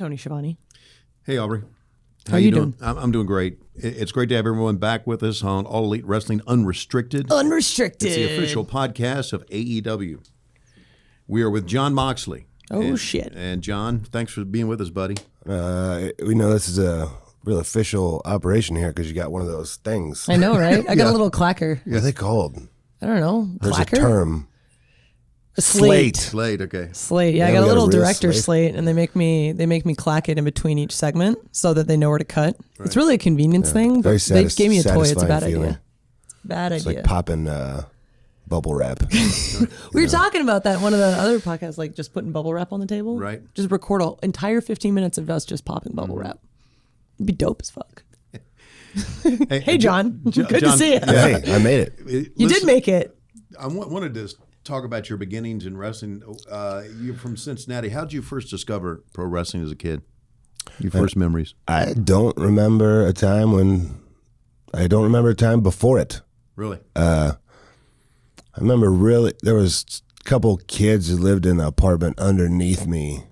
Tony Schiavone. Hey, Aubrey. How you doing? I'm doing great. It's great to have everyone back with us on All Elite Wrestling Unrestricted. Unrestricted. It's the official podcast of AEW. We are with John Moxley. Shit. And John, thanks for being with us, buddy. We know this is a real official operation here because you got one of those things. I know, right? I got a little clacker. What are they called? I don't know. There's Clacker? a term. A slate. Slate, okay. Slate. Yeah, I Yeah, got we a got a little real director slate. slate, and they make me clack it in between each segment so that they know where to cut. Right. It's really a convenience thing, but Very they gave me a toy. It's a bad satisfying feeling. idea. Bad It's idea. like popping bubble wrap. We were talking about that in one of the other podcasts, like just putting bubble wrap on the table. Right. Just record an entire 15 minutes of us just popping bubble wrap. It'd be dope as fuck. Hey, John. Good to John, see you. Yeah, hey, I made it. You did make it. I wanted to talk about your beginnings in wrestling. You're from Cincinnati. How did you first discover pro wrestling as a kid? Your first memories? I don't remember a time before it. Really? I remember there was a couple kids who lived in the apartment underneath me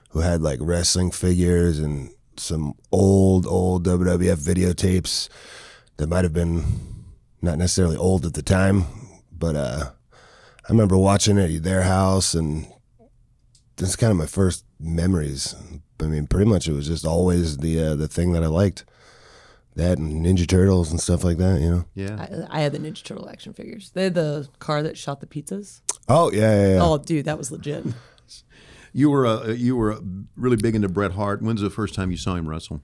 who had like wrestling figures and some old WWF videotapes that might have been not necessarily old at the time, but I remember watching it at their house, and that's kind of my first memories. I mean, pretty much it was just always the thing that I liked. That and Ninja Turtles and stuff like that, you know? Yeah. I had the Ninja Turtle action figures. They had the car that shot the pizzas. Oh, yeah. Oh, dude, that was legit. You were really big into Bret Hart. When's the first time you saw him wrestle?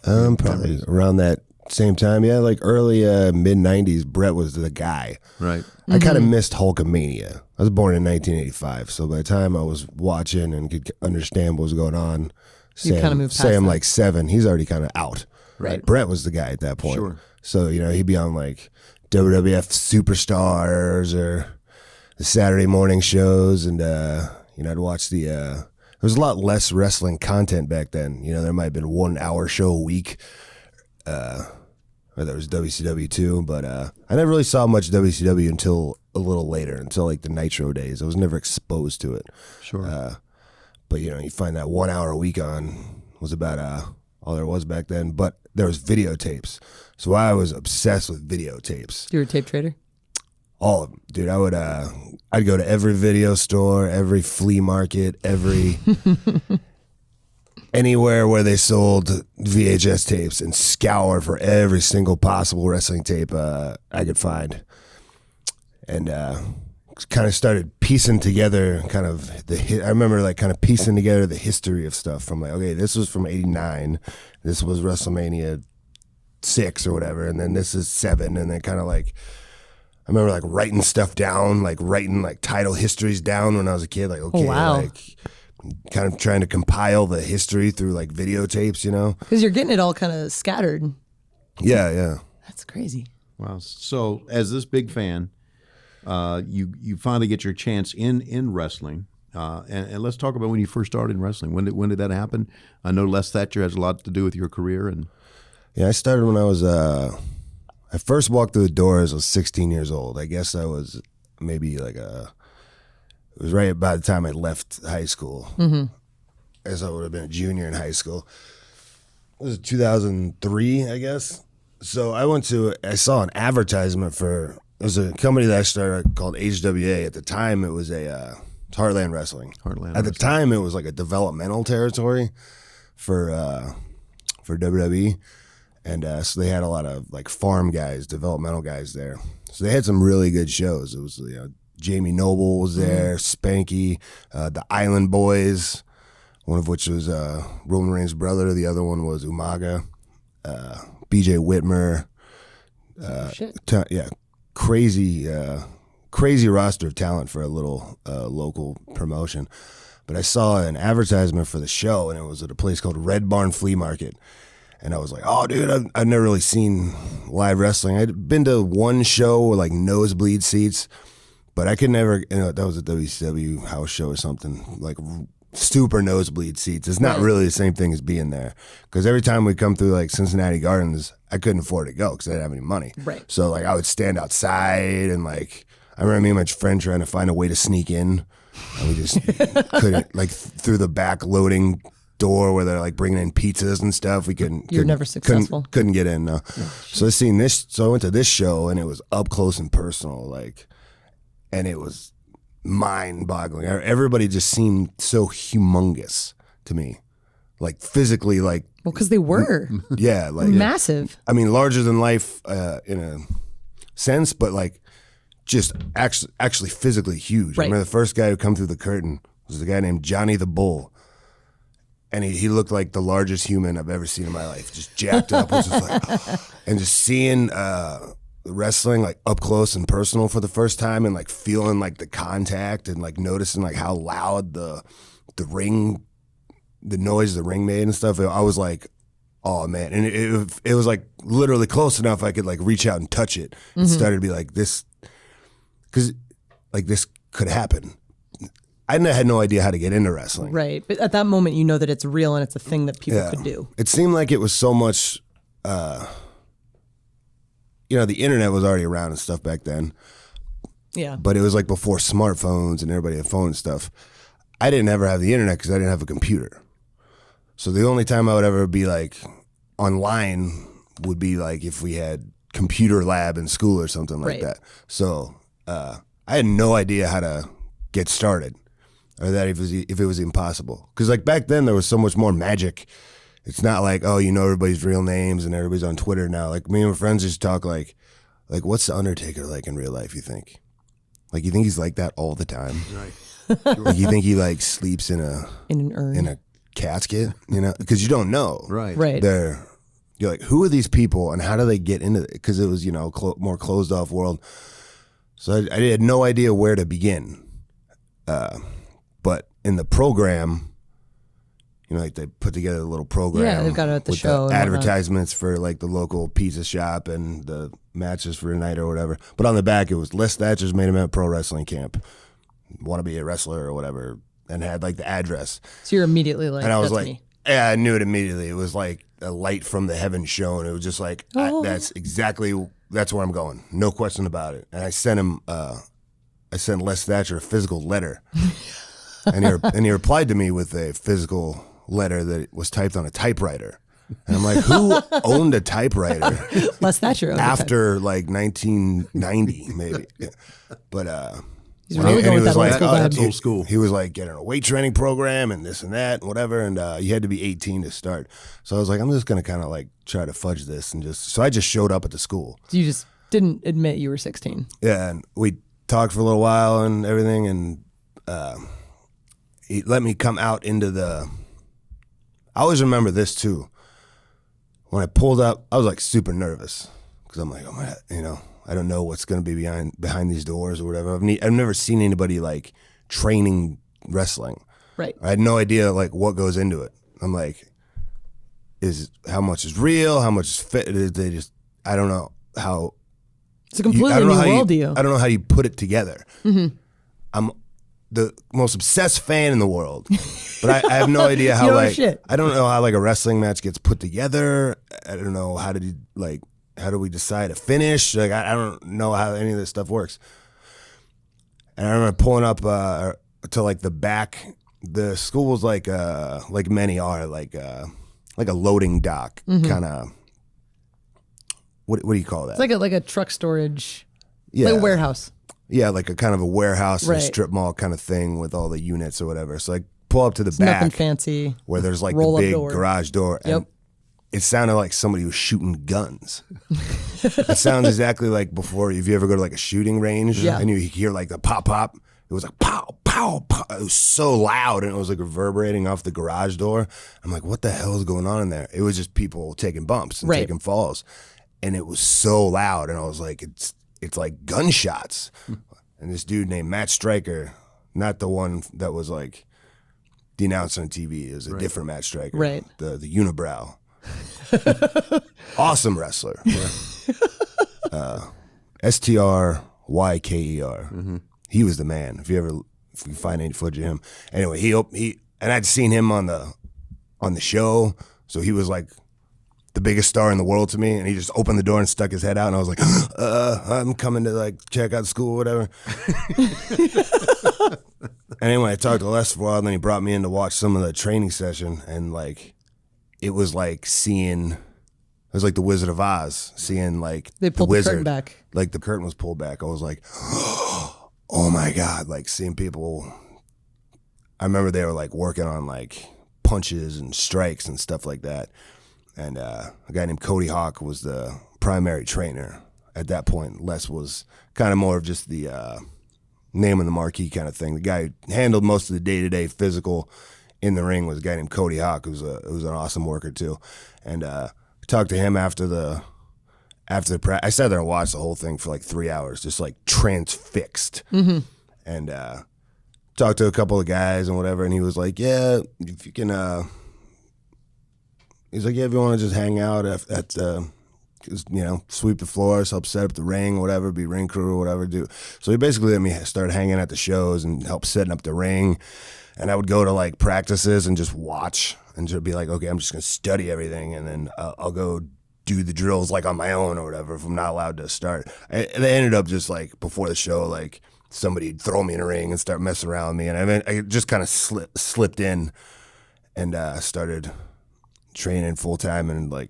Probably around that same time. Yeah, like early mid-90s, Bret was the guy. Right. I kind of missed Hulkamania. I was born in 1985, so by the time I was watching and could understand what was going on, You kinda moved past I'm that. like 7, he's already kind of out. Right. Bret was the guy at that point. Sure. So, he'd be on like WWF Superstars or the Saturday morning shows, and, I'd watch there was a lot less wrestling content back then. There might have been 1 hour show a week. Or there was WCW too, but I never really saw much WCW until a little later, until like the Nitro days. I was never exposed to it. Sure. But you find that 1 hour a week on was about all there was back then. But there was videotapes, so I was obsessed with videotapes. You were a tape trader? All of them, dude. I'd go to every video store, every flea market, anywhere where they sold VHS tapes and scour for every single possible wrestling tape I could find. And kind of started piecing together I remember like kind of piecing together the history of stuff from like, okay, this was from 89. This was WrestleMania 6 or whatever. And then this is 7. And then kind of like, I remember like writing stuff down, like writing like title histories down when I was a kid. Like, okay, like kind of trying to compile the history through like videotapes, Because you're getting it all kind of scattered. Yeah. That's crazy. Wow. So as this big fan, you finally get your chance in wrestling. And let's talk about when you first started in wrestling. When did that happen? I know Les Thatcher has a lot to do with your career. And Yeah, I started when I was, I first walked through the doors, I was 16 years old. I guess I was maybe like it was right about the time I left high school. Mm-hmm. I guess I would have been a junior in high school. It was 2003, I guess. So I saw an advertisement there was a company that I started called HWA. At the time, it was it's Heartland Wrestling. At the time, it was like a developmental territory for WWE. And so they had a lot of like farm guys, developmental guys there. So they had some really good shows. It was Jamie Noble was there, Spanky, the Island Boys, one of which was Roman Reigns' brother. The other one was Umaga, BJ Whitmer. Crazy roster of talent for a little local promotion. But I saw an advertisement for the show, and it was at a place called Red Barn Flea Market. And I was like, oh, dude, I've never really seen live wrestling. I'd been to one show with like nosebleed seats, but I could never, that was a WCW house show or something, like super nosebleed seats. It's not really the same thing as being there. Because every time we come through like Cincinnati Gardens, I couldn't afford to go because I didn't have any money. Right. So like I would stand outside and like, I remember me and my friend trying to find a way to sneak in. And we just couldn't, like through the back loading door where they're like bringing in pizzas and stuff. We couldn't. You're never successful. Couldn't get in. No. So I seen this. So I went to this show and it was up close and personal, like, and it was mind-boggling. Everybody just seemed so humongous to me, like physically, like. Well, because they were. Yeah, like massive. I mean, larger than life in a sense, but like just actually physically huge. Right. I remember the first guy who come through the curtain was a guy named Johnny the Bull. And he looked like the largest human I've ever seen in my life, just jacked up. Was just like, and just seeing wrestling like up close and personal for the first time, and like feeling like the contact, and like noticing like how loud the ring, the noise the ring made and stuff. I was like, oh man, and it was like literally close enough I could like reach out and touch it. It started to be like this, because like this could happen. I had no idea how to get into wrestling. Right. But at that moment, you know that it's real and it's a thing that people could do. It seemed like it was so much, the internet was already around and stuff back then. Yeah. But it was like before smartphones and everybody had phones and stuff. I didn't ever have the internet because I didn't have a computer. So the only time I would ever be like online would be like if we had computer lab in school or something like that. So I had no idea how to get started. Or that if it was impossible. Because like back then there was so much more magic. It's not like, oh, you know everybody's real names and everybody's on Twitter now. Like me and my friends just talk like what's the Undertaker like in real life, you think? Like you think he's like that all the time? Right. Like you think he like sleeps in an urn, in a casket, you know? Because you don't know. Right. You're like, who are these people and how do they get into it? Because it was, more closed off world. So I had no idea where to begin. But in the program, like they put together a little program. Yeah, they've got it at the show. The advertisements for like the local pizza shop and the matches for the night or whatever. But on the back, it was Les Thatcher's Main Event Pro Wrestling Camp. Want to be a wrestler or whatever, and had like the address. So you're immediately like, and I was that's like, me. Yeah, I knew it immediately. It was like a light from the heavens shone. It was just like, that's where I'm going. No question about it. And I sent him. I sent Les Thatcher a physical letter, and he replied to me with a physical letter that was typed on a typewriter. And I'm like, who owned a typewriter? Les Thatcher owned after like 1990, maybe. But he's really going with that old school that's vibe. old school. he was like getting a weight training program and this and that and whatever, and you had to be 18 to start. So I was like, I'm just gonna kind of like try to fudge this, and so I just showed up at the school. So you just didn't admit you were 16. Yeah, and we talked for a little while and everything, and he let me come out into the. I always remember this too. When I pulled up, I was like super nervous because I'm like, oh my, I don't know what's going to be behind these doors or whatever. I've never seen anybody like training wrestling. Right. I had no idea like what goes into it. I'm like, how much is real? How much is fit? I don't know how. It's a completely new world to you. I don't know how you put it together. Mm-hmm. I'm the most obsessed fan in the world, but I have no idea how I don't know how like a wrestling match gets put together. I don't know how do we decide a finish? Like I don't know how any of this stuff works. And I remember pulling up to like the back. The school was like many are like a loading dock kind of. What do you call that? It's like a truck storage, like a warehouse. Yeah, like a kind of a warehouse and a Right. strip mall kind of thing with all the units or whatever. So I pull up to the It's back nothing fancy. where there's like the Roll-up big door. garage door. And Yep. it sounded like somebody was shooting guns. It sounds exactly like before, if you ever go to like a shooting range and you hear like the pop pop, it was like pow, pow, pow. It was so loud and it was like reverberating off the garage door. I'm like, what the hell is going on in there? It was just people taking bumps and Right. taking falls. And it was so loud. And I was like, it's like gunshots. And this dude named Matt Stryker, not the one that was like the announcer on TV, it was a different Matt Stryker. Right. The unibrow. Awesome wrestler. STRYKER. Mm-hmm. He was the man. If you find any footage of him. Anyway, he and I'd seen him on the show, so he was like the biggest star in the world to me, and he just opened the door and stuck his head out, and I was like, I'm coming to like check out school or whatever. And anyway, I talked to Les for a while, and then he brought me in to watch some of the training session, and like, it was like seeing, it was like the Wizard of Oz, seeing like they pulled the curtain back. Like the curtain was pulled back. I was like, oh my God, like seeing people. I remember they were like working on like punches and strikes and stuff like that. And a guy named Cody Hawk was the primary trainer at that point. Les was kind of more of just the name on the marquee kind of thing. The guy who handled most of the day-to-day physical in the ring was a guy named Cody Hawk, who was an awesome worker too. And talked to him after the practice. I sat there and watched the whole thing for like 3 hours, just like transfixed. Mm-hmm. And talked to a couple of guys and whatever, and he was like, yeah, if you can, he's like, yeah, if you want to just hang out at sweep the floors, help set up the ring, whatever, be ring crew or whatever, do. So he basically let me start hanging at the shows and help setting up the ring. And I would go to like practices and just watch and just be like, okay, I'm just going to study everything. And then I'll go do the drills like on my own or whatever if I'm not allowed to start. And they ended up just like before the show, like, somebody'd throw me in a ring and start messing around with me. And I just kind of slipped in and started training full time in like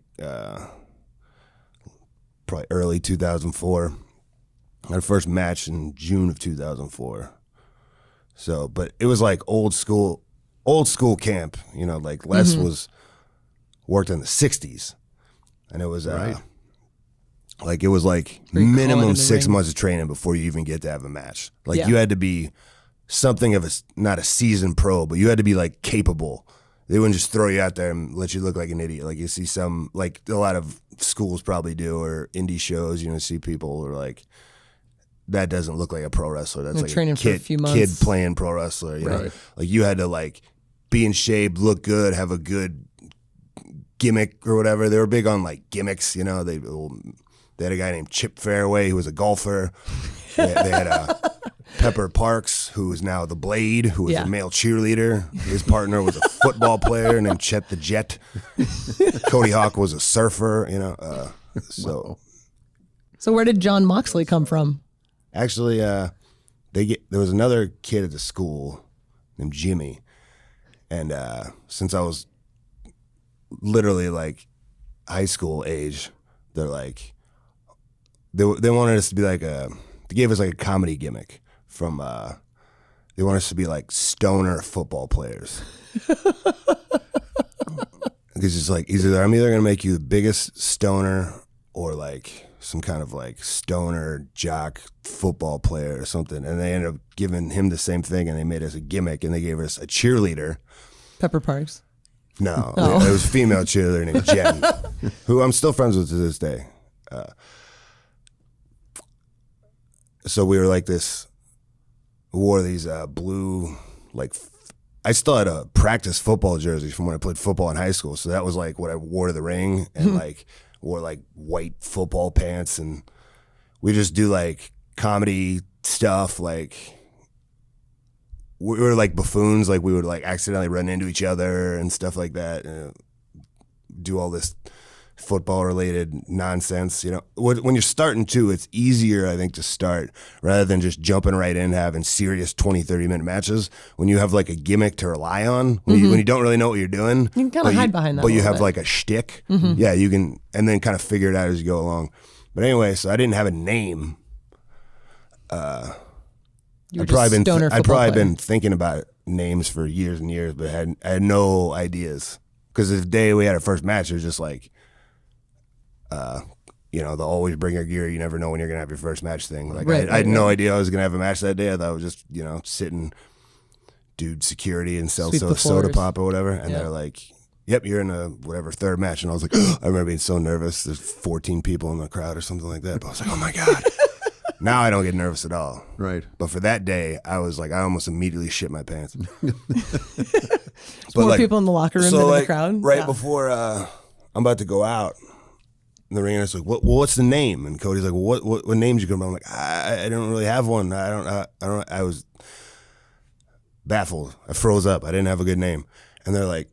probably early 2004. Our first match in June of 2004. So, but it was like old school camp, you know, like Les was worked in the 60s. And it was right. Like, it was like minimum 6 months of training before you even get to have a match. Like, you had to be something of not a seasoned pro, but you had to be, like, capable. They wouldn't just throw you out there and let you look like an idiot. Like, you see some, like, a lot of schools probably do, or indie shows, you know, see people who are like, that doesn't look like a pro wrestler. That's like training for a few months. Kid playing pro wrestler, you know? Like, you had to, like, be in shape, look good, have a good gimmick or whatever. They were big on, like, gimmicks, you know? They had a guy named Chip Fairway who was a golfer. They had Pepper Parks, who is now the Blade, who was a male cheerleader. His partner was a football player named Chet the Jet. Cody Hawk was a surfer, you know. So where did John Moxley come from? Actually, there was another kid at the school named Jimmy. And since I was literally like high school age, they're like, They wanted us to be like they gave us like a comedy gimmick from, they wanted us to be like stoner football players. Because it's like, I'm either going to make you the biggest stoner or like some kind of like stoner jock football player or something. And they ended up giving him the same thing, and they made us a gimmick, and they gave us a cheerleader. Pepper Parks? No, it was a female cheerleader named Jen, who I'm still friends with to this day. So we were like this, wore these blue, like, I still had a practice football jersey from when I played football in high school. So that was like what I wore to the ring, and like wore like white football pants. And we just do like comedy stuff. Like, we were like buffoons. Like, we would like accidentally run into each other and stuff like that. And do all this football related nonsense, you know. When you're starting to, it's easier, I think, to start rather than just jumping right in and having serious 20-30 minute matches. When you have like a gimmick to rely on, when you don't really know what you're doing, you can kind of hide behind that, but you have like a shtick. Yeah, you can, and then kind of figure it out as you go along. But anyway, so I didn't have a name. I'd probably been thinking about names for years and years, but I had no ideas, because the day we had our first match, it was just like, you know, they'll always bring your gear. You never know when you're going to have your first match thing. Like, I had no idea I was going to have a match that day. I thought I was just, you know, sit and do security and sell soda pop or whatever. And they're like, yep, you're in a whatever third match. And I was like, I remember being so nervous. There's 14 people in the crowd or something like that. But I was like, oh my God. Now I don't get nervous at all. Right. But for that day, I was like, I almost immediately shit my pants. More people in the locker room than in the crowd. Right before I'm about to go out, the ringer's like, what's the name? And Cody's like, well, what names you come? I'm like, I don't really have one. I was baffled. I froze up. I didn't have a good name. And they're like,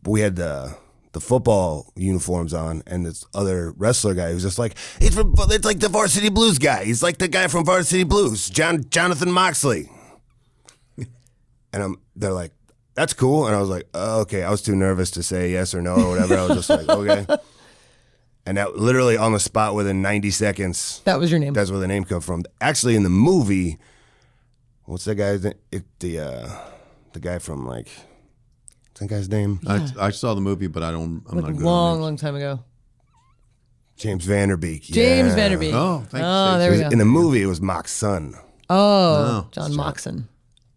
we had the football uniforms on, and this other wrestler guy who's just like, it's like the Varsity Blues guy. He's like the guy from Varsity Blues, Jonathan Moxley. And they're like, that's cool. And I was like, oh, okay. I was too nervous to say yes or no or whatever. I was just like, okay. And that literally on the spot within 90 seconds. That was your name. That's where the name come from. Actually, in the movie, what's that guy's name? The guy from like, what's that guy's name? Yeah. I saw the movie, but I'm not good long time ago. James Vanderbeek. James Vanderbeek. Oh, thanks. Oh, there we go. In the movie, it was Mox's son. Oh, John Moxley.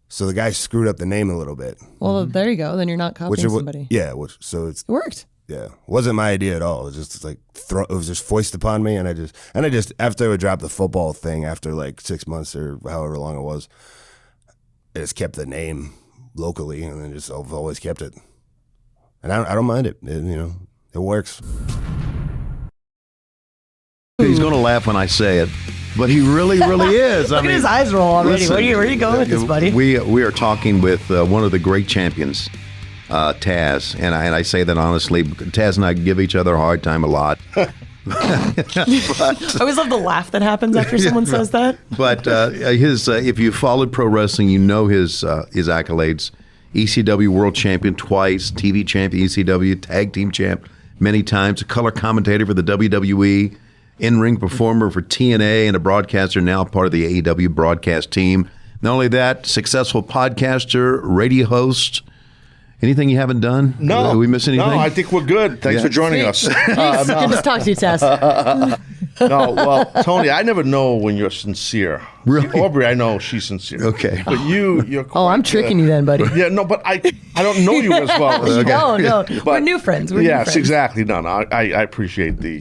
So the guy screwed up the name a little bit. Well, there you go. Then you're not copying somebody. Yeah, so it worked. Yeah, wasn't my idea at all. It was just like it was just foisted upon me, and I just after I would drop the football thing after like 6 months or however long it was, I just kept the name locally, and then I've always kept it, and I don't mind it. It works. He's going to laugh when I say it, but he really, really is. Look at his eyes roll already. Listen, where are you going with this, buddy? We are talking with one of the great champions, Taz, and I say that honestly. Taz and I give each other a hard time a lot. I always love the laugh that happens after someone says that. But if you followed pro wrestling, you know his accolades. ECW World Champion twice, TV Champion, ECW Tag Team Champ many times, a color commentator for the WWE, in-ring performer for TNA, and a broadcaster, now part of the AEW broadcast team. Not only that, successful podcaster, radio host. Anything you haven't done? No. Did we miss anything? No, I think we're good. Thanks for joining us. Good to talk to you, Tess. No, well, Tony, I never know when you're sincere. Really? Aubrey, I know she's sincere. Okay. But you're quite I'm tricking you then, buddy. Yeah, no, but I don't know you as well. No. But, we're new friends. Yes, exactly. No, I appreciate the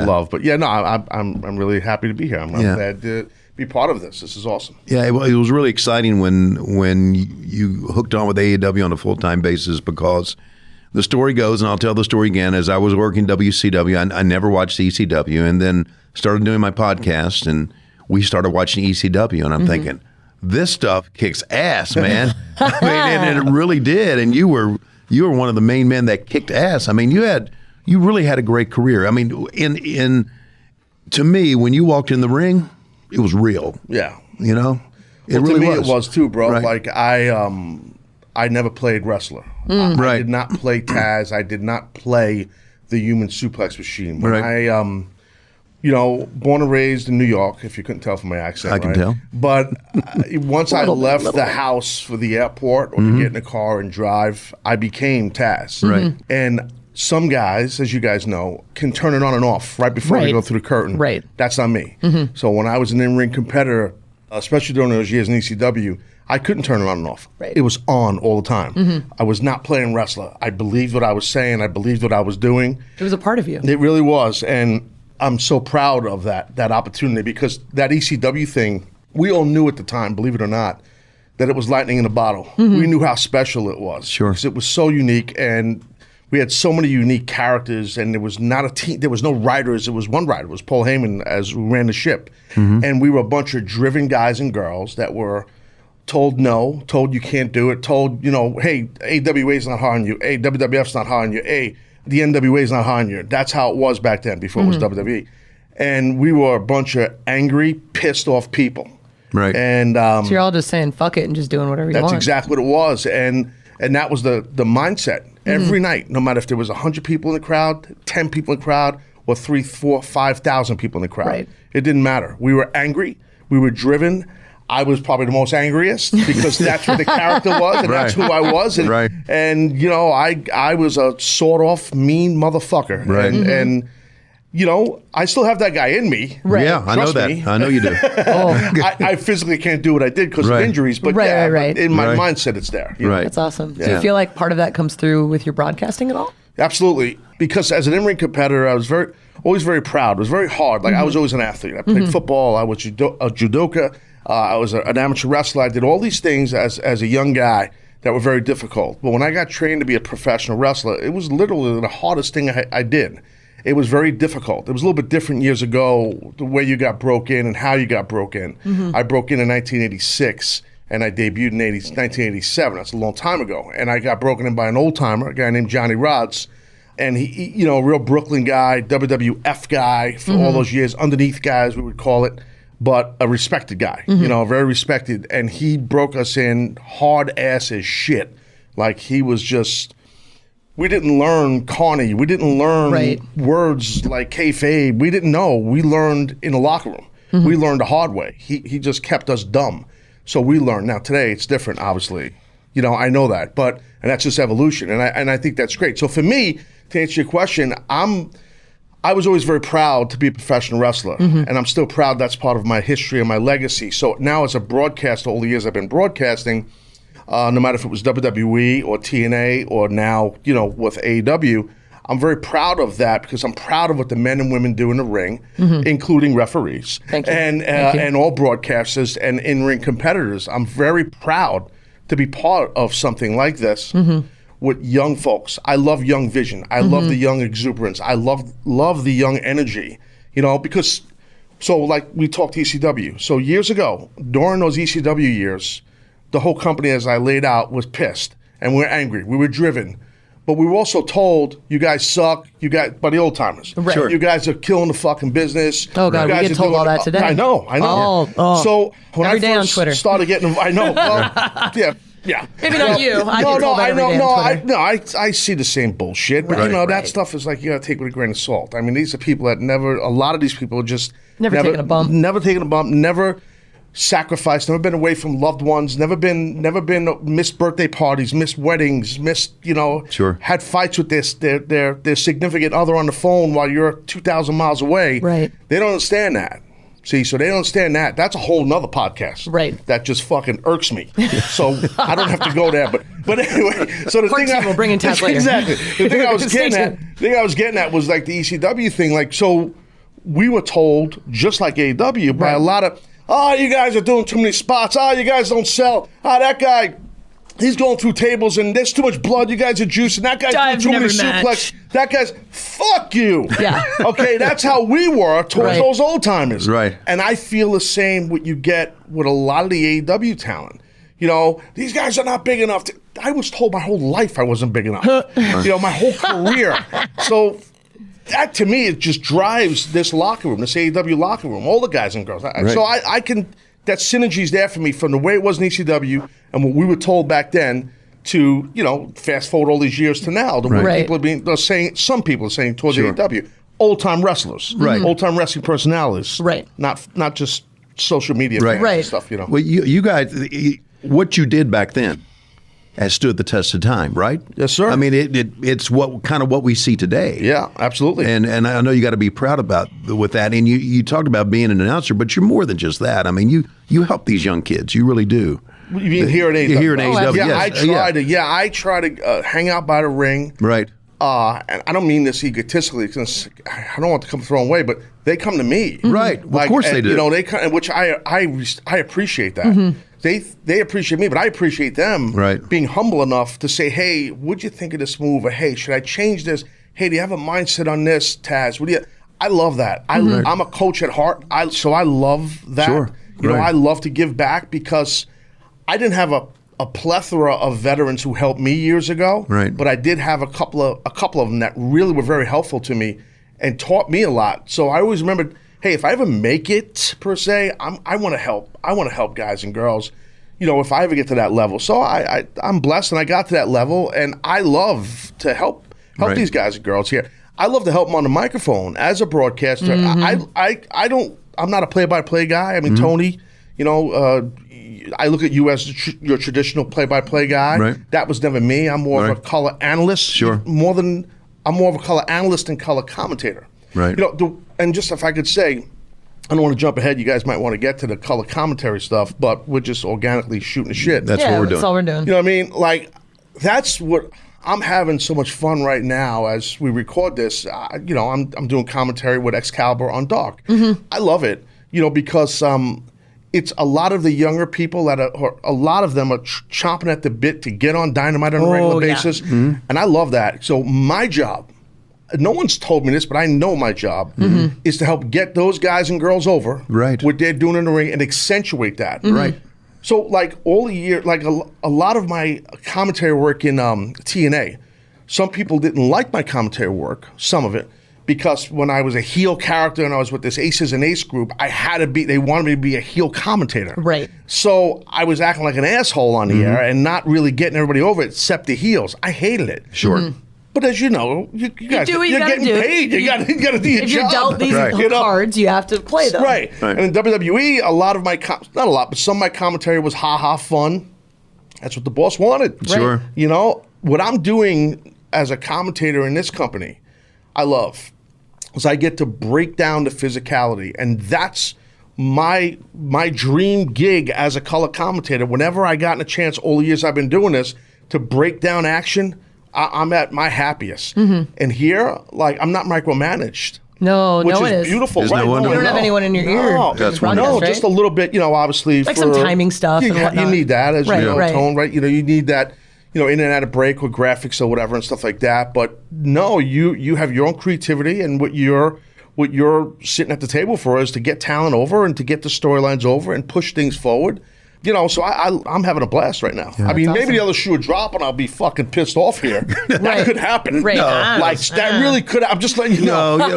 love. But yeah, no, I'm really happy to be here. I'm glad to be part of this. This is awesome. Yeah, it was really exciting when you hooked on with AEW on a full-time basis, because the story goes, and I'll tell the story again, as I was working WCW, I never watched ECW, and then started doing my podcast, and we started watching ECW, and I'm thinking, this stuff kicks ass, man. I mean, and it really did, and you were one of the main men that kicked ass. I mean, you really had a great career. I mean, to me, when you walked in the ring, it was real. Yeah. It well, really to me was. It was too, bro. Right. Like I never played wrestler. I did not play Taz. I did not play the human suplex machine. When I born and raised in New York, if you couldn't tell from my accent. I can tell. But once I left the house for the airport or to get in a car and drive, I became Taz. Right. And some guys, as you guys know, can turn it on and off right before they go through the curtain. Right. That's not me. So when I was an in-ring competitor, especially during those years in ECW, I couldn't turn it on and off. Right. It was on all the time. I was not playing wrestler. I believed what I was saying. I believed what I was doing. It was a part of you. It really was. And I'm so proud of that opportunity, because that ECW thing, we all knew at the time, believe it or not, that it was lightning in a bottle. We knew how special it was. Sure. Because it was so unique, and we had so many unique characters, and there was not a team. There was no writers. It was one writer. It was Paul Heyman, as who ran the ship. And we were a bunch of driven guys and girls that were told no, told you can't do it, told, hey, AWA's not hiring you. Hey, WWF's not hiring you. Hey, the NWA's not hiring you. That's how it was back then, before it was WWE. And we were a bunch of angry, pissed off people. Right. And So you're all just saying fuck it and just doing whatever you want. that's exactly what it was. And that was the mindset. Every night, no matter if there was 100 people in the crowd, 10 people in the crowd, or 3, 4, 5,000 people in the crowd. Right. It didn't matter. We were angry. We were driven. I was probably the most angriest, because that's what the character was, and that's who I was. And, I was a sort-off mean motherfucker. Right. And I still have that guy in me. Right. Yeah, I know Trust that. me. I know you do. I physically can't do what I did because of injuries, but Right. but in my mindset, it's there. Right. That's awesome. Do you feel like part of that comes through with your broadcasting at all? Absolutely. Because as an in-ring competitor, I was always very proud. It was very hard. Like I was always an athlete. I played football. I was a judoka. I was an amateur wrestler. I did all these things as a young guy that were very difficult. But when I got trained to be a professional wrestler, it was literally the hardest thing I did. It was very difficult. It was a little bit different years ago, the way you got broke in and how you got broke in. I broke in 1986, and I debuted in 1987. That's a long time ago. And I got broken in by an old-timer, a guy named Johnny Rods. And he a real Brooklyn guy, WWF guy for all those years, underneath guys, we would call it. but a respected guy, you know, very respected. And he broke us in hard ass as shit. Like he was just, we didn't learn Carney. We didn't learn words like kayfabe. We didn't know. We learned in the locker room. We learned the hard way. He just kept us dumb. So we learned. Now today it's different, obviously. You know, I know that, and that's just evolution. And I think that's great. So for me, to answer your question, I was always very proud to be a professional wrestler, and I'm still proud that's part of my history and my legacy. So now as a broadcaster, all the years I've been broadcasting, no matter if it was WWE or TNA or now, you know, with AEW, I'm very proud of that because I'm proud of what the men and women do in the ring, including referees and all broadcasters and in-ring competitors. I'm very proud to be part of something like this with young folks. I love young vision. I love the young exuberance. I love the young energy, you know, because, so like we talked ECW. So years ago, during those ECW years, the whole company, as I laid out, was pissed and we were angry. We were driven. But we were also told, you guys suck, by the old timers. Right. Sure. You guys are killing the fucking business. Oh, God, we get told all that today. I know. Oh. So when every I day first on Twitter. started getting, I know, well, yeah. Maybe not you. I see the same bullshit. But, you know, that stuff is like, you got to take it with a grain of salt. I mean, these are people that a lot of these people are just Never taken a bump, never sacrificed, never been away from loved ones, never been missed birthday parties, missed weddings, had fights with their significant other on the phone while you're 2,000 miles away. Right. They don't understand that. See, so they don't understand that. That's a whole nother podcast. Right. That just fucking irks me. So I don't have to go there. But anyway, so the thing we'll bring in Taz later. Exactly. The thing I was getting at was like the ECW thing. Like, so we were told, just like AEW, by a lot of, you guys are doing too many spots. You guys don't sell. That guy, he's going through tables and there's too much blood. You guys are juicing. That guy's doing too many suplex. That guy's, fuck you. Yeah. Okay, that's how we were towards those old timers. Right. And I feel the same what you get with a lot of the AEW talent. You know, these guys are not big enough. I was told my whole life I wasn't big enough. You know, my whole career. So that to me, it just drives this locker room, this AEW locker room, all the guys and girls. So I can, that synergy's there for me from the way it was in ECW and what we were told back then to, you know, fast forward all these years to now. The way people are saying, some people are saying towards AEW, old time wrestlers, old time wrestling personalities, not just social media fans stuff, you know. Well, you guys, what you did back then has stood the test of time, right? Yes, sir. I mean, it's what we see today. Yeah, absolutely. And I know you got to be proud with that. And you talked about being an announcer, but you're more than just that. I mean, you help these young kids. You really do. You mean here at AEW? Here at AEW, yes. I try to hang out by the ring. Right. And I don't mean this egotistically, because I don't want to come the wrong way, but they come to me. Right. Well, of course they do. You know, they come, which I appreciate that. They appreciate me, but I appreciate them being humble enough to say, hey, what'd you think of this move? Or, hey, should I change this? Hey, do you have a mindset on this, Taz? I love that. I'm a coach at heart, so I love that. Sure. You know, I love to give back because I didn't have a plethora of veterans who helped me years ago. Right. But I did have a couple of them that really were very helpful to me and taught me a lot. So I always remembered, hey, if I ever make it per se, I want to help. I want to help guys and girls, you know, if I ever get to that level. So I'm blessed and I got to that level, and I love to help these guys and girls here. I love to help them on the microphone as a broadcaster. I'm not a play-by-play guy. I mean, Tony, you know, I look at you as your traditional play-by-play guy. Right. That was never me. I'm more of a color analyst. Sure. I'm more of a color analyst and color commentator. Right. You know, and just if I could say, I don't want to jump ahead. You guys might want to get to the color commentary stuff, but we're just organically shooting the shit. That's what we're doing. That's all we're doing. You know what I mean? Like, that's what I'm having so much fun right now as we record this. You know, I'm doing commentary with Excalibur on Dark. I love it. You know, because it's a lot of the younger people a lot of them are chomping at the bit to get on Dynamite on a regular basis, and I love that. So my job, no one's told me this, but I know my job is to help get those guys and girls over what they're doing in the ring and accentuate that. Right. So like all year, like a lot of my commentary work in TNA, some people didn't like my commentary work, some of it, because when I was a heel character and I was with this Aces and Ace group, they wanted me to be a heel commentator. Right. So I was acting like an asshole on the air and not really getting everybody over it, except the heels. I hated it. Sure. But as you know, you guys, do what you're you gotta getting do. paid. You got to do your job. If you're dealt these Right. cards, you have to play them. Right. And in WWE, a lot of my, not a lot, but some of my commentary was ha-ha fun. That's what the boss wanted. Sure. You know, what I'm doing as a commentator in this company, I love, is I get to break down the physicality. And that's my dream gig as a color commentator. Whenever I gotten a chance all the years I've been doing this to break down action, I'm at my happiest. And here, like, I'm not micromanaged. No, Which no, is it is. beautiful. There's Right? no wonder. You don't have anyone in your ear. No, That's broadcast, wonderful. right? just a little bit, obviously. Like some timing stuff and You whatnot. need that, as Right, you know, right. Tone, right? You need that, in and out of break with graphics or whatever and stuff like that. But no, you have your own creativity, and what you're sitting at the table for is to get talent over and to get the storylines over and push things forward. So I'm having a blast right now. I mean, That's maybe awesome. the other shoe would drop and I'll be fucking pissed off here. That Right. could happen. Right. No. Ah. Like, that really could. I'm just letting you know. No,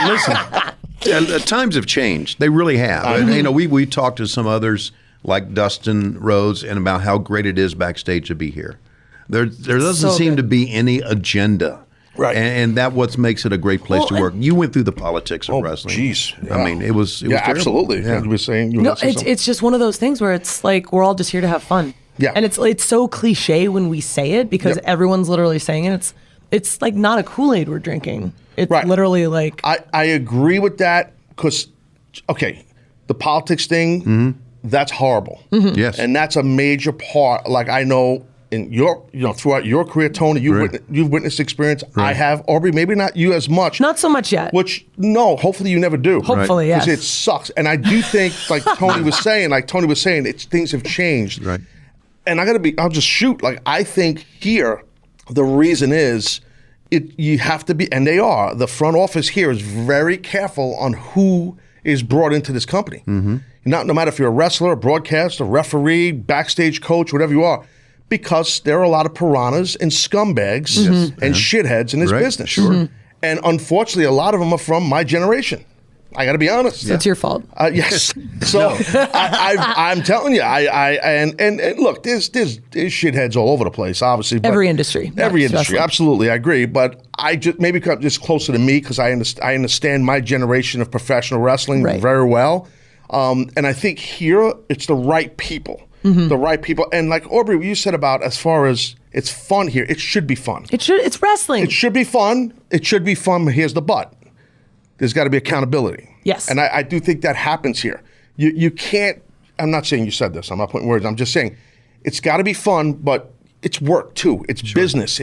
listen. Times have changed. They really have. And, we talked to some others like Dustin Rhodes and about how great it is backstage to be here. There doesn't So seem good. to be any agenda. Right. And that what makes it a great place Well, to work. You went through the politics of wrestling. Jeez. I mean, it was terrible. absolutely. Yeah. You were saying you were No, gonna say something? it's just one of those things where it's like we're all just here to have fun. Yeah. And it's so cliche when we say it because Yep. everyone's literally saying it. It's like not a Kool-Aid we're drinking. It's Right. literally like I agree with that because, okay, the politics thing, that's horrible. Yes. And that's a major part. Like, I know in your, throughout your career, Tony, you've witnessed experience. I have, Aubrey, maybe not you as much. not so much yet. Which, no, hopefully you never do. Hopefully, yes. Because it sucks. And I do think, like Tony was saying, things have changed. Right. And I'll just shoot. Like, I think here, the reason is, you have to be, and they are, the front office here is very careful on who is brought into this company. No matter if you're a wrestler, a broadcaster, a referee, backstage coach, whatever you are, because there are a lot of piranhas and scumbags and shitheads in this Right, business. sure. And unfortunately, a lot of them are from my generation. I got to be honest. It's your fault. Yes. So I'm telling you, and look, there's shitheads all over the place, obviously. But Every industry. not Every just industry, wrestling. absolutely, I agree. But I just maybe just closer to me because I understand my generation of professional wrestling Right. very well. And I think here it's the right people. The right people. And like Aubrey, what you said about as far as it's fun here, it should be fun. It's wrestling. It should be fun. It should be fun, but here's the but. There's got to be accountability. Yes. And I do think that happens here. You can't, I'm not saying you said this, I'm not putting words, I'm just saying it's got to be fun, but it's work too. It's business.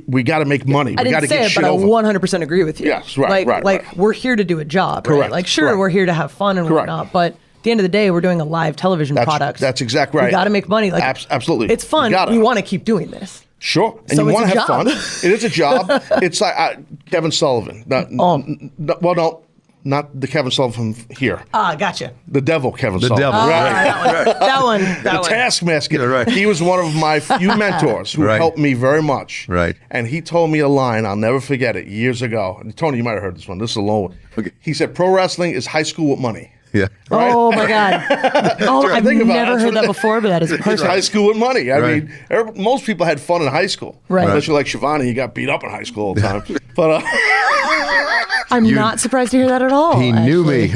We got to make money. I We got to didn't say get it, shit but I over. 100% agree with you. Yes, right, Like right. we're here to do a job, right? Correct, Like sure, correct. we're here to have fun and Correct. whatnot, but at the end of the day, we're doing a live television product. That's exactly right. We got to make money. Like Absolutely. it's fun. You gotta. We want to keep doing this. Sure. And So you it's want a to have job. fun. It is a job. It's like Kevin Sullivan. Not the Kevin Sullivan from here. Gotcha. The devil Kevin Sullivan. devil. That one. The Taskmaster. Yeah, right. He was one of my few mentors who Right. helped me very much. Right. And he told me a line, I'll never forget it, years ago. And Tony, you might have heard this one. This is a long one. Okay. He said, pro wrestling is high school with money. Yeah. Oh my God. Oh, I've Think about it. never That's heard what that before, but that is It's high perfect. school with money. I Right. mean, most people had fun in high school. Right. Unless you're like Schiavone, you got beat up in high school all the time. But I'm not surprised to hear that at all. He knew me.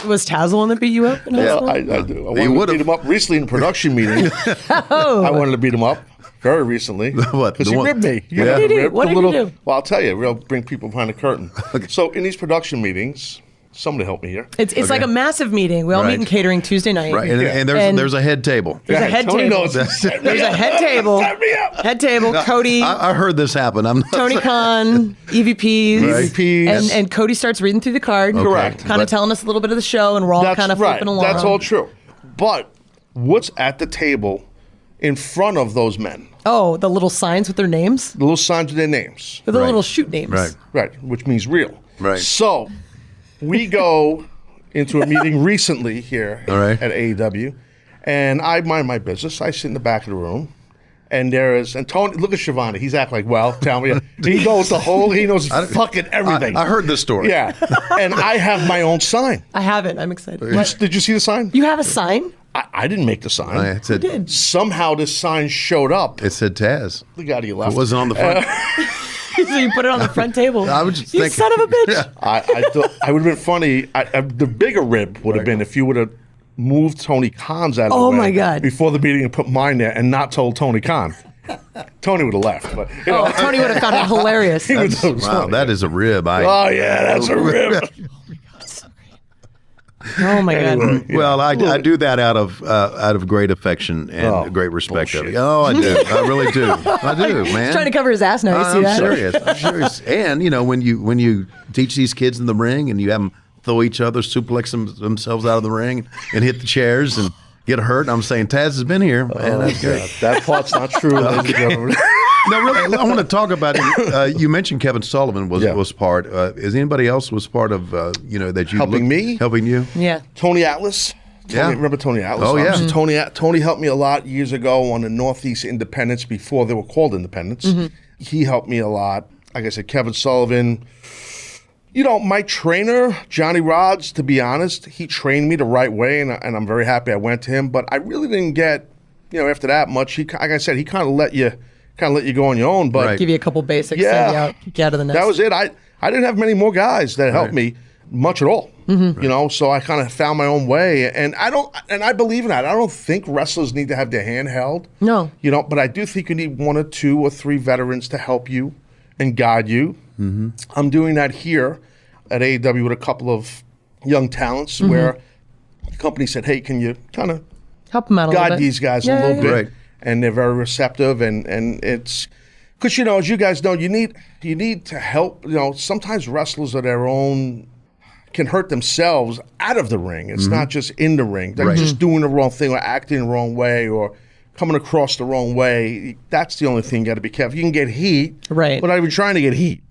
Was Taz the one that beat you up? In high yeah, school? I do. I wanted to would've. beat him up recently in a production meeting. I wanted to beat him up very recently. What? Because The he one- ribbed me. Yeah. know, What did he do? ribbed What the did he do? Well, I'll tell you. We'll bring people behind the curtain. So in these production meetings, somebody help me here. It's like a massive meeting. We all Right. meet in catering Tuesday night. Right. And there's a head table. There's a head Tony table. knows. Set me There's a up. head table. Set me up. Head table. Cody, I heard this happen. I'm not Tony Khan, EVPs, Right. EVPs. and Cody starts reading through the card. Correct. Kind of But- telling us a little bit of the show, and we're all That's kind of right. flipping along. That's all true. But what's at the table in front of those men? Oh, the little signs with their names, The little signs with their names. with the Right. little shoot names. Right. Right, which means real. Right. So we go into a meeting recently here All right. at AEW, and I mind my business. I sit in the back of the room, And Tony, look at Schiavone. He's acting like, well, tell me. He knows he knows fucking everything. I heard this story. Yeah. And I have my own sign. I have it. I'm excited. Did you see the sign? You have a sign? I didn't make the sign. It said, You did. Somehow this sign showed up. It said Taz. The guy to your left. It wasn't on the front. So you put it on the front table. I was just you thinking, son of a bitch. Yeah. I would have been funny. The bigger rib would have been if you would have moved Tony Khan's out of the way. Oh, my God. Before the meeting and put mine there and not told Tony Khan. Tony would have left. But, Tony would have found it hilarious. Wow, that is a rib. Oh, yeah, that's a rib. Oh my God! Well, I do that out of great affection and great respect of bullshit. you. Oh, I do. I really do. I do, man. He's trying to cover his ass now. You see I'm that? serious. I'm serious. And when you teach these kids in the ring and you have them throw each other, suplex themselves out of the ring and hit the chairs and get hurt, I'm saying Taz has been here. Man, that's good. That part's not true, ladies and gentlemen. No, really, I want to talk about it. You mentioned Kevin Sullivan was part. Is anybody else was part of that you Helping me? Helping you? Yeah. Tony Atlas. Remember Tony Atlas? Oh, yeah. Tony helped me a lot years ago on the Northeast Independents before they were called Independents. He helped me a lot. Like I said, Kevin Sullivan. My trainer, Johnny Rods, to be honest, he trained me the right way, and I'm very happy I went to him. But I really didn't get, after that much. Like I said, he kind of let you go on your own. But Right. Give you a couple basics. Yeah. Send you out, kick you out of the nest. that was it. I didn't have many more guys that helped me much at all. So I kind of found my own way, and I believe in that. I don't think wrestlers need to have their hand held. No. But I do think you need 1 or 2 or 3 veterans to help you and guide you. I'm doing that here at AEW with a couple of young talents where the company said, hey, can you kind of Help them out a little bit. guide these guys a Yeah, little yeah, bit? Right. And they're very receptive, and it's because as you guys know, you need to help. Sometimes wrestlers of their own can hurt themselves out of the ring. It's not just in the ring. They're just doing the wrong thing or acting the wrong way or coming across the wrong way. That's the only thing you got to be careful. You can get heat, Right. without even trying to get heat.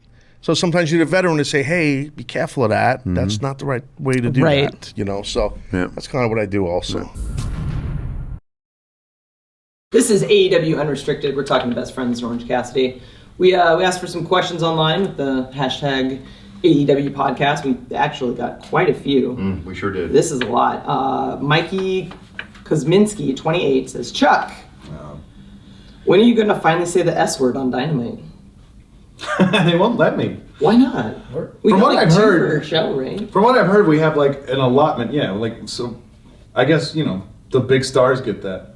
So sometimes you need a veteran to say, hey, be careful of that. That's not the right way to do Right. that. So Yeah. that's kind of what I do also. This is AEW Unrestricted. We're talking to Best Friends and Orange Cassidy. We asked for some questions online with the hashtag AEW podcast. We actually got quite a few. We sure did. This is a lot. Mikey Kosminski, 28, says, Chuck, when are you going to finally say the S word on Dynamite? They won't let me. Why not? We From got what like I've 2 heard- per show, right? From what I've heard, we have like an allotment. Yeah, so I guess the big stars get that.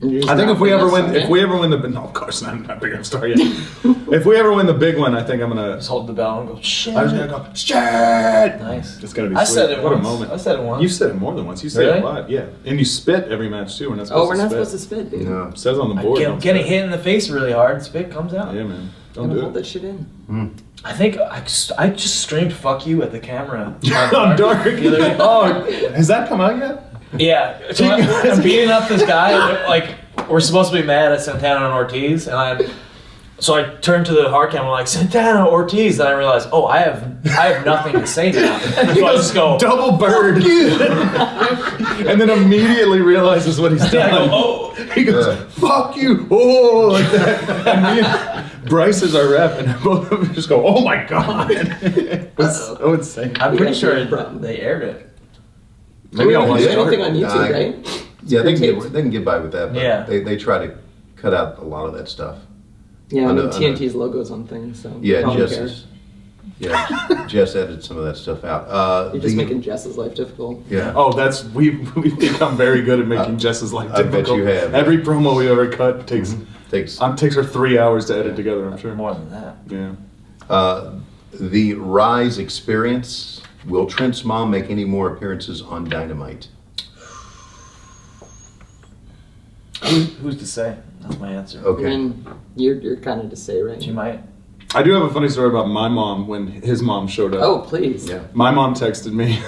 I think if we ever win the no, of course not, I'm not big enough star yet. If we ever win the big one, I think I'm gonna Just hold the bell and go, shit. I'm just gonna go shit. Nice. It's gonna be. I sweet. said it What once. a moment. I said it once. You said it more than once. You said Really? it a lot. Yeah, and you spit every match too. We're not supposed Oh, we're to not spit. supposed to spit, dude. No. It says on the board. don't Getting spit. hit in the face really hard and spit comes out. Yeah, man. Don't Gonna do hold it. that shit in. I think I just streamed "fuck you" at the camera. On dark. The other day. Oh, has that come out yet? Yeah, so I'm beating up this guy. Like we're supposed to be mad at Santana and Ortiz, and so I turned to the hard cam. I'm like, Santana, Ortiz, and I realized, I have nothing to say now. So I just go Double bird. And then immediately realizes what he's I done. go, oh. He goes, fuck you. Oh, like that. And me and Bryce is our rep, and both of them just go, oh my God. It was so insane. I'm pretty sure they aired it. Maybe I'll watch do it. anything on YouTube, right? Yeah, It's they pre-taped. can get by with that. But Yeah. they try to cut out a lot of that stuff. Yeah, I I mean, know- TNT's logo's on things, so Yeah, probably Jess care. is. Yeah, Jess edited some of that stuff out. You're just making Jess's life difficult. Yeah. Oh, we've become very good at making Jess's life I bet difficult. you have. Every promo we ever cut takes Takes her 3 hours to edit together, I'm sure. More than that. Yeah. the Rise experience. Will Trent's mom make any more appearances on Dynamite? Who's to say? That's my answer. I Okay. mean, you're kind of to say, right? She might. I do have a funny story about my mom when his mom showed up. Oh, please. Yeah. My mom texted me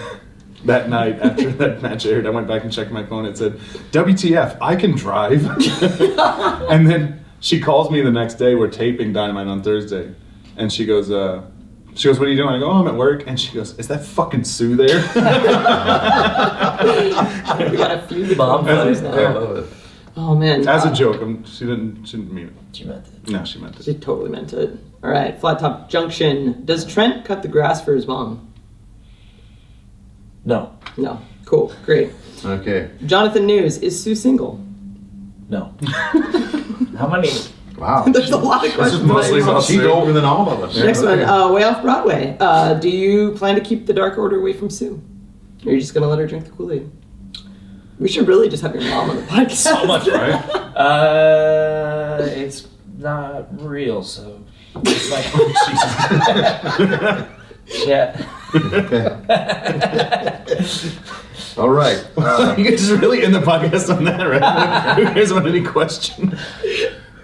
that night after that match aired. I went back and checked my phone. It said, WTF, I can drive. And then she calls me the next day. We're taping Dynamite on Thursday. And she goes, what are you doing? I go, oh, I'm at work. And she goes, is that fucking Sue there? We got a few bomb photos now. I love it. Oh man. As a joke, she didn't mean it. She meant it. No, she meant She it. totally meant it. All right, Flat Top Junction. Does Trent cut the grass for his mom? No. No. Cool. Great. Okay. Jonathan News. Is Sue single? No. How many? Wow. There's a lot of questions. mostly about about you. She's older than all of us. Next Okay. one. Way Off Broadway. Do you plan to keep the Dark Order away from Sue? Or are you just going to let her drink the Kool-Aid? We should really just have your mom on the podcast. So much, Right? It's not real, so it's like yeah. All right. You guys just really end the podcast on that, right? Who cares about any question?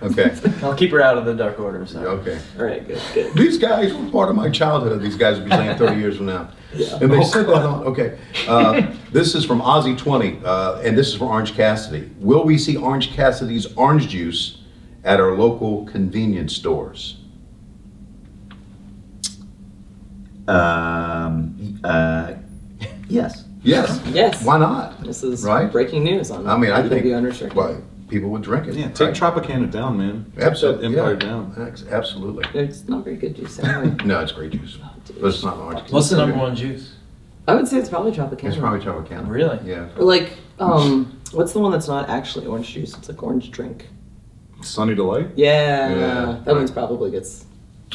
Okay. I'll keep her out of the Dark Order. So. Okay. All right, good, good. These guys were part of my childhood. These guys will be saying 30 years from now. And they said that on, okay. This is from Ozzy20, and this is for Orange Cassidy. Will we see Orange Cassidy's orange juice at our local convenience stores? Yes. Yes. Yes. Why not? This is Right? breaking news on I mean, I AEW think Unrestricted. well, people would drink it. Yeah, take right? Tropicana down, man. Take Absolutely. that Empire yeah. down. Absolutely. It's not very good juice anyway. No, it's great juice. But it's not orange. What's the number one juice? I would say it's probably Tropicana. It's probably Tropicana. Really? Yeah. Or like, what's the one that's not actually orange juice? It's like orange drink. Sunny Delight. Yeah, Yeah. that one's probably gets.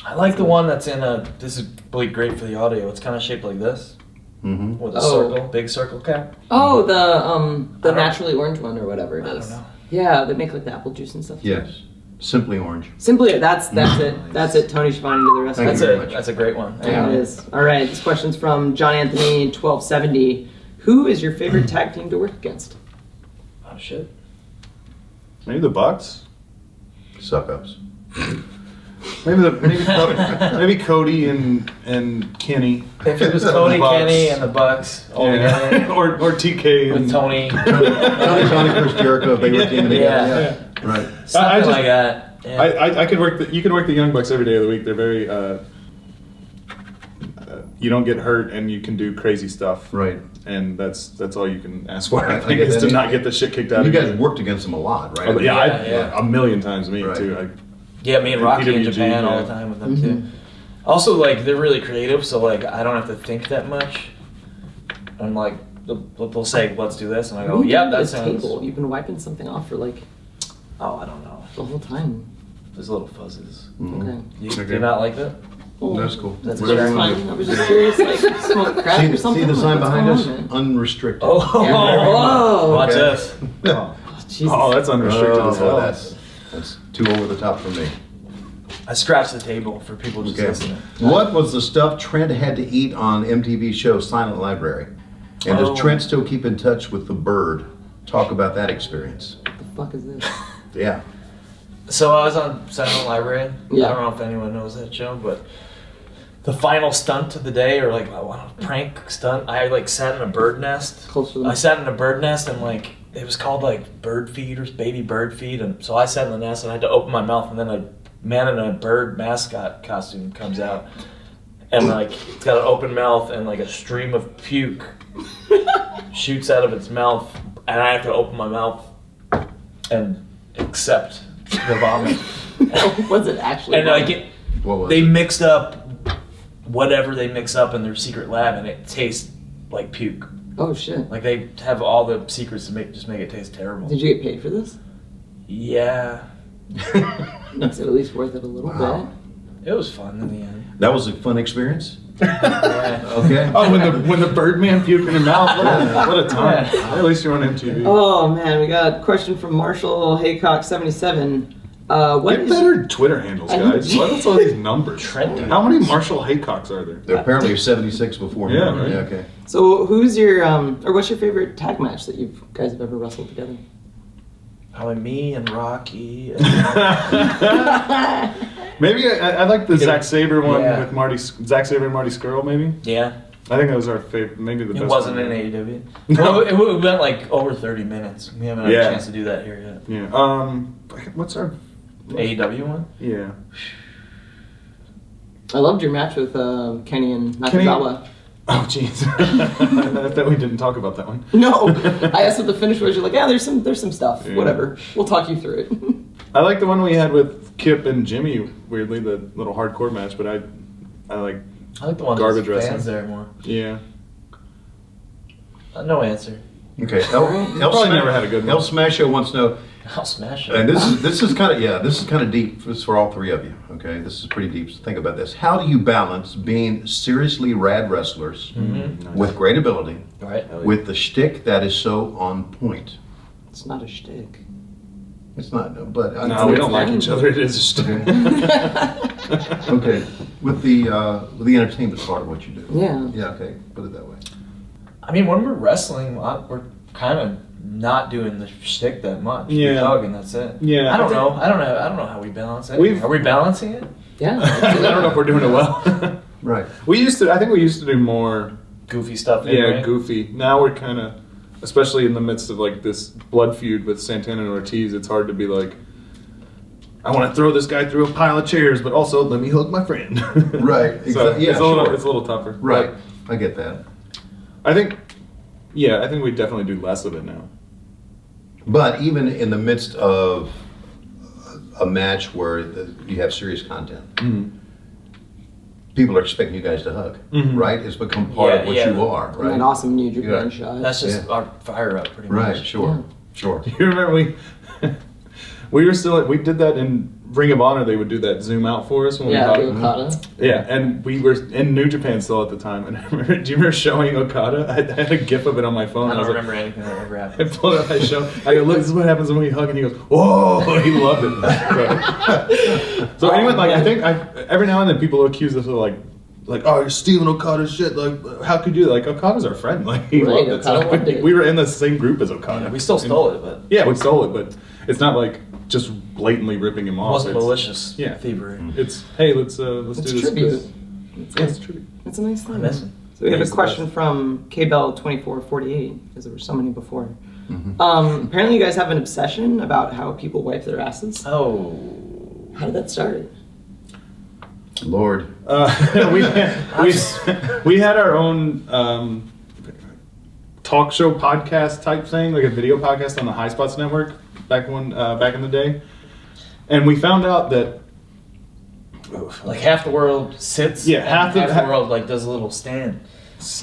I like the one that's in a. This is really great for the audio. It's kind of shaped like this, Mm-hmm. with a Oh. circle, big circle cap. Oh, the I don't- naturally orange one or whatever it I is. don't know. Yeah, they make like the apple juice and stuff. Yes. Simply orange. Simply, that's it. That's it. Tony Schiavone to the rest. Thank That's you it. very much. That's a great one. Yeah, it is. All right, this question's from John Anthony 1270. Who is your favorite tag team to work against? Oh shit. Maybe the Bucks. Suck ups. Maybe Cody and Kenny. If it was Cody, Bucks. Kenny, and the Bucks all together Yeah. or TK and with Tony, Tony, Chris Jericho, if they were teaming together. Yeah. Right. something just- like that. Yeah. I could work. You could work the Young Bucks every day of the week. They're very. You don't get hurt, and you can do crazy stuff. Right. And that's all you can ask for. I I think get is that. to not get the shit kicked out You of guys worked against them a lot, right? Oh, yeah, Yeah. a million times me Right. too. Yeah, me and Rocky in PWG, Japan all yeah. the time with them too. Also, like they're really creative, so like I don't have to think that much. I'm like they'll say, "Let's do this," and I go, Who "Yeah, did that this sounds." table? You've been wiping something off for like Oh, I don't know. the whole time. There's little fuzzes. Okay. You Okay. do not like that? Well, That's cool. That's Whatever a you wanna fine. do. I was just curious, like smoke crack or See something. the sign What's behind going us? on, man? Unrestricted. Oh, Whoa. watch Okay. this. Jesus. Oh, that's unrestricted as Oh, hell. that's too over the top for me. I scratched the table for people just Okay. listening. What was the stuff Trent had to eat on MTV show Silent Library? And Oh. does Trent still keep in touch with the bird? Talk about that experience. What the fuck is this? Yeah. So I was on Silent Library. Yeah. I don't know if anyone knows that show, but the final stunt of the day, or like a prank stunt, I like sat in a bird nest. Close to them. I sat in a bird nest and like it was called like bird feed or baby bird feed, and so I sat in the nest and I had to open my mouth, and then a man in a bird mascot costume comes out, and like it's got an open mouth and like a stream of puke shoots out of its mouth, and I have to open my mouth and accept the vomit. Was it actually? And like it, What was they it? mixed up whatever they mix up in their secret lab, and it tastes like puke. Oh shit. Like they have all the secrets to make it taste terrible. Did you get paid for this? Yeah, Makes it at least worth it a little Wow. it was fun in the end. That was a fun experience. Yeah. Okay. Oh, when the Birdman puked in your mouth. What a time. At least you're on MTV. bit. Oh man, we got a question from Marshall Haycock 77. What Get is better Twitter handles, I know. guys. What's all these numbers? Trent. How many Marshall Haycocks are there? There apparently are 76 before me. Yeah, right. Okay. so? Who's your or what's your favorite tag match that you guys have ever wrestled together? Probably me and Rocky. And Maybe I like the Zack Sabre one Yeah. with Zack Sabre and Marty Skrull. Maybe yeah, I think that was our favorite. Maybe the best. it wasn't one. in AEW. No. Well, it went like over 30 minutes. We haven't had Yeah. a chance to do that here yet. Yeah. What's our? AEW one? Yeah. I loved your match with Kenny and Nakazawa. Oh, jeez. I bet we didn't talk about that one. No, I asked what the finish was. You're like, yeah, there's some stuff. Yeah. Whatever. We'll talk you through it. I like the one we had with Kip and Jimmy, weirdly, the little hardcore match, but I like the one garbage with wrestling. fans there more. Yeah. No answer. Okay. Probably never had a good one. El Smasho wants to know, I'll smash it. and this is kind of deep. This is for all three of you. Okay, this is pretty deep. So think about this. How do you balance being seriously rad wrestlers with great ability, Right. with the shtick that is so on point? It's not a shtick. It's not, no, but No, we don't like each other. It is just. Okay, with the entertainment part of what you do. Yeah. Yeah. Okay. Put it that way. I mean, when we're wrestling, we're kind of not doing the shtick that much. Yeah. We hug and that's it. Yeah. I don't know how we balance it. We've- Are we balancing it? Yeah. I don't know if we're doing it well. Right. I think we used to do more, Goofy stuff. In ring? goofy. Now we're kind of, especially in the midst of like this blood feud with Santana and Ortiz, it's hard to be like, I want to throw this guy through a pile of chairs, but also let me hug my friend. Right. So Yeah, it's a little tougher. Right. I get that. I think we definitely do less of it now. But even in the midst of a match where you have serious content, people are expecting you guys to hug, right? It's become part of what you are, And right? an awesome New Japan Yeah. shot. That's just our fire up, pretty Right, much. sure. You remember we did that in Ring of Honor. They would do that zoom out for us when we the talked. Okada. Yeah, and we were in New Japan still at the time. And I remember, do you remember showing Okada? I had a GIF of it on my phone. I was don't like- remember anything that ever I happened. pulled it up. I go, look, this is what happens when we hug, and he goes, whoa! He loved it. So anyway, like I think every now and then people accuse us of like, oh, you're stealing Okada's shit. Like, how could you? Like, Okada's our friend. Like, he Right, loved it. Okada loved it. We were in the same group as Okada. We still stole it, but Yeah, we stole it, but it's not like just blatantly ripping him it off. wasn't It's- malicious yeah. thievery. It's hey, let's do It's this. tribute. Yeah, it's tribute. It's a nice thing. I miss him. So we have He's a the question best. from KBell2448, because there were so many before. Apparently you guys have an obsession about how people wipe their asses. Oh. How did that start? Lord. We had our own talk show podcast type thing, like a video podcast on the High Spots Network back in the day, and we found out that Like half the world sits. Yeah, and half half the- the world like does a little stand.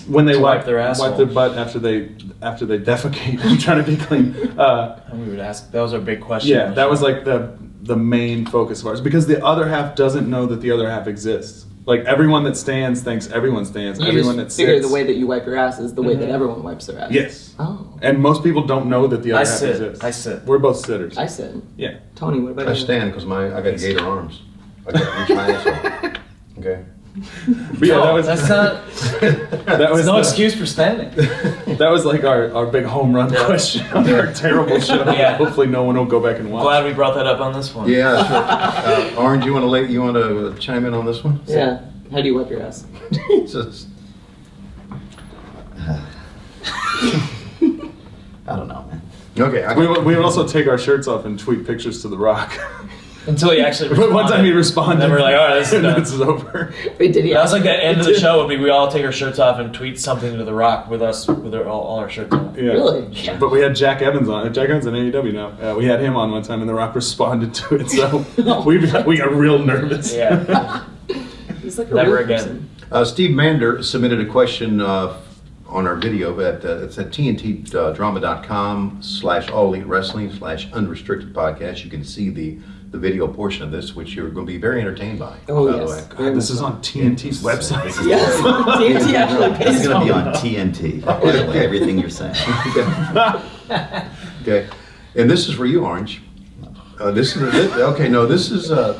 when they To wipe wipe their asshole. wipe their butt after they defecate, I'm trying to be clean. And we would ask. That was our big question. Yeah, that was like the main focus of ours, because the other half doesn't know that the other half exists. Like everyone that stands thinks everyone stands. You everyone just that figure sits. the way that you wipe your ass is the way that everyone wipes their ass. Yes. Oh. And most people don't know that the other I half sit. exists. I sit. We're both sitters. I said. Yeah. Tony, what about I you? stand because I got gator arms. I got reach my asshole. Okay. But yeah, No, that was that's not. that was no the- excuse for standing. That was like our big home run question on our terrible show. Yeah. Hopefully no one will go back and watch. Glad we brought that up on this one. Yeah, sure. Orange, you want to chime in on this one? Yeah. How do you wipe your ass? Just- I don't know, man. okay. We would also take our shirts off and tweet pictures to The Rock. Until he actually. But one time he responded. Then we're like, all right, this is done. this is over. Wait, did he? That was like the end of the show. Would be we all take our shirts off and tweet something to The Rock with us with all our shirts on. Yeah. Really? Yeah. But we had Jack Evans on. Jack Evans in AEW now. We had him on one time, and The Rock responded to it. So we got real nervous. Yeah. He's like a Never real again. person. Steve Mander submitted a question on our video it's at tntdrama.com/all elite wrestling/unrestricted podcast. You can see the video portion of this, which you're going to be very entertained by. Oh, by the yes. way. God, this is on TNT's website. Yes. TNT actually It's pays going to be him. on TNT. Literally everything you're saying. Okay, and this is for you, Orange. This is okay. No, this is a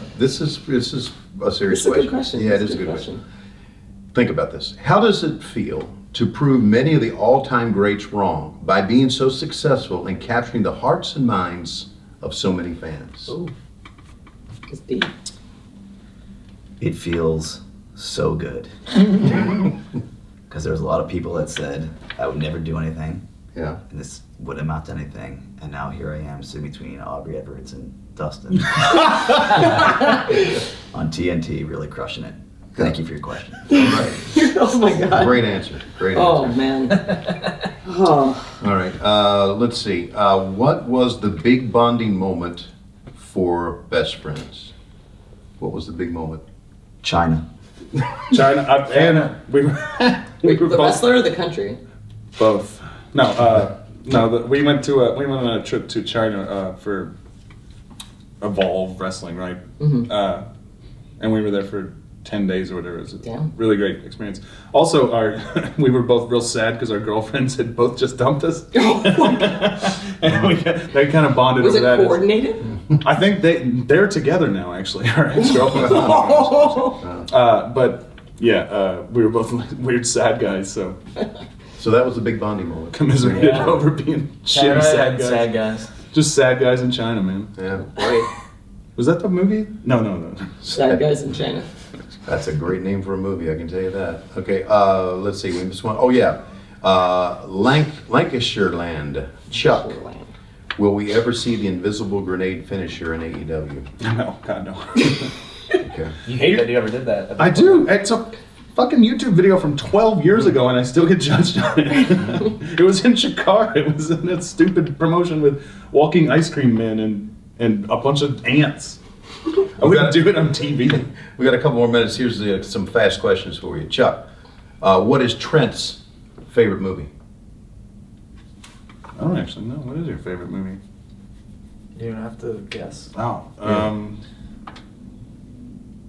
serious It's a good question. Yeah, it It's is a good question. Think about this. How does it feel to prove many of the all-time greats wrong by being so successful in capturing the hearts and minds of so many fans? Ooh. It's deep. It feels so good. Because there's a lot of people that said I would never do anything Yeah. and this wouldn't amount to anything. And now here I am sitting between Aubrey Edwards and Dustin on TNT, really crushing it. Thank you for your question. Oh my God. Great answer. Great answer. Oh man. Oh. All right. Let's see. What was the big bonding moment for best friends? What was the big moment? China. China, and we were Wait, the both, wrestler or the country? both. No, we went on a trip to China for Evolve Wrestling, right? Mm-hmm. And we were there for 10 days or whatever. It was a Damn. really great experience. Also, we were both real sad because our girlfriends had both just dumped us. And they kind of bonded Was over it that. coordinated? I think they're together now, actually. Our ex-girlfriends. But yeah, we were both weird sad guys, so So that was the big bonding moment. commiserated Yeah. over being China shitty and sad guys. Just sad guys in China, man. Yeah. Wait, Was that the movie? No. sad guys in China. That's a great name for a movie, I can tell you that. Okay, let's see. We missed one. Oh, yeah. Lancashire Land. Chuck, will we ever see the invisible grenade finisher in AEW? No, God, no. Okay. You hate that you ever did that. I do. It's a fucking YouTube video from 12 years ago, and I still get judged on it. It was in Chicago. It was in that stupid promotion with walking ice cream men and a bunch of ants. I wouldn't do it on TV. We got a couple more minutes. Here's some fast questions for you. Chuck, what is Trent's favorite movie? I don't actually know. What is your favorite movie? You don't have to guess. Oh,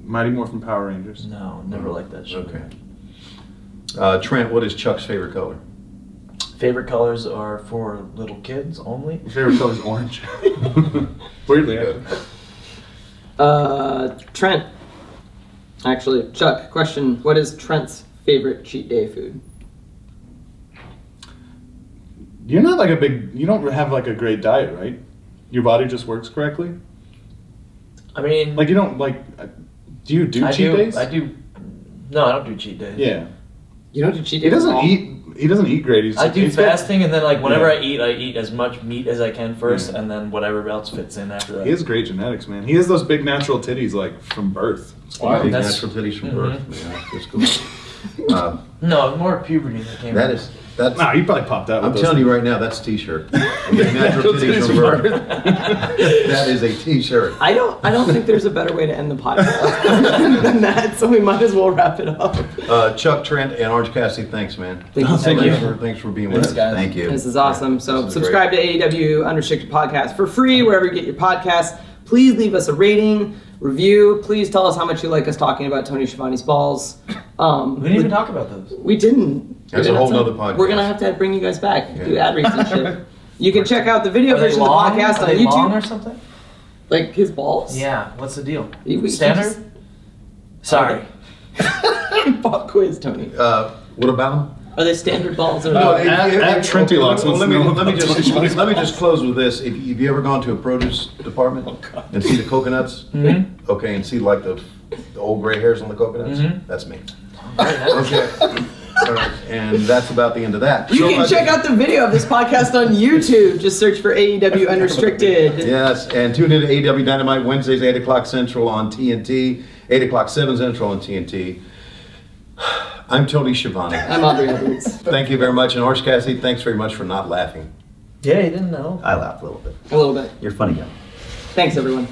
Mighty Morphin Power Rangers. No, never liked that shit. Okay. Trent, what is Chuck's favorite color? Favorite colors are for little kids only. My favorite color is orange. Weirdly, actually. Trent. Actually, Chuck, question. What is Trent's favorite cheat day food? You're not like you don't have like a great diet, right? Your body just works correctly? I mean, Like you don't do you do cheat days? I do. No, I don't do cheat days. Yeah. You don't do cheat He days at doesn't all? He doesn't eat great. I do he's got- fasting, and then like whenever Yeah. I eat as much meat as I can first, Yeah. and then whatever else fits in after that. He has great genetics, man. He has those big natural titties like from birth. Wow. Big That's- natural titties from birth. Yeah, that's cool. No, more puberty that came. That's Nah, he probably popped out. I'm with telling those. you right now, that's a t-shirt. Big natural titties from birth. That is a t-shirt. I don't think there's a better way to end the podcast than that, so we might as well wrap it up. Chuck, Trent, and Orange Cassidy, thanks, man. Thank you so much. Thanks for being with us. guys. Thank you. This is awesome. So This is subscribe to AEW Unrestricted Podcast for free wherever you get your podcasts. Please leave us a rating, review. Please tell us how much you like us talking about Tony Schiavone's balls. We didn't even talk about those. We didn't. That's We a didn't whole have nother to- podcast. We're gonna have to bring you guys back, Yeah. do ad reads and shit. You can check out the video Are they version of long? the podcast Are on they long or YouTube. something? Like his balls. Yeah. What's the deal? He Standard? just- Sorry. Pop quiz, Tony. What about them? Are they standard balls or No, Add Trenty Locks let wants me to know let me about just Tony let me just close with this. If you ever gone to a produce department and see the coconuts, okay, and see like the old gray hairs on the coconuts, that's me. Okay, all right, and that's about the end of that. You can check out the video of this podcast on YouTube. Just search for AEW Unrestricted. Yes, and tune in to AEW Dynamite Wednesdays 8 o'clock Central on TNT, 8 o'clock 7 Central on TNT. I'm Tony Schiavone. I'm Audrey Edwards. Thank you very much, and Orange Cassidy, thanks very much for not laughing. Yeah, you didn't know. I laughed a little bit. A little bit. You're a funny guy. Thanks, everyone.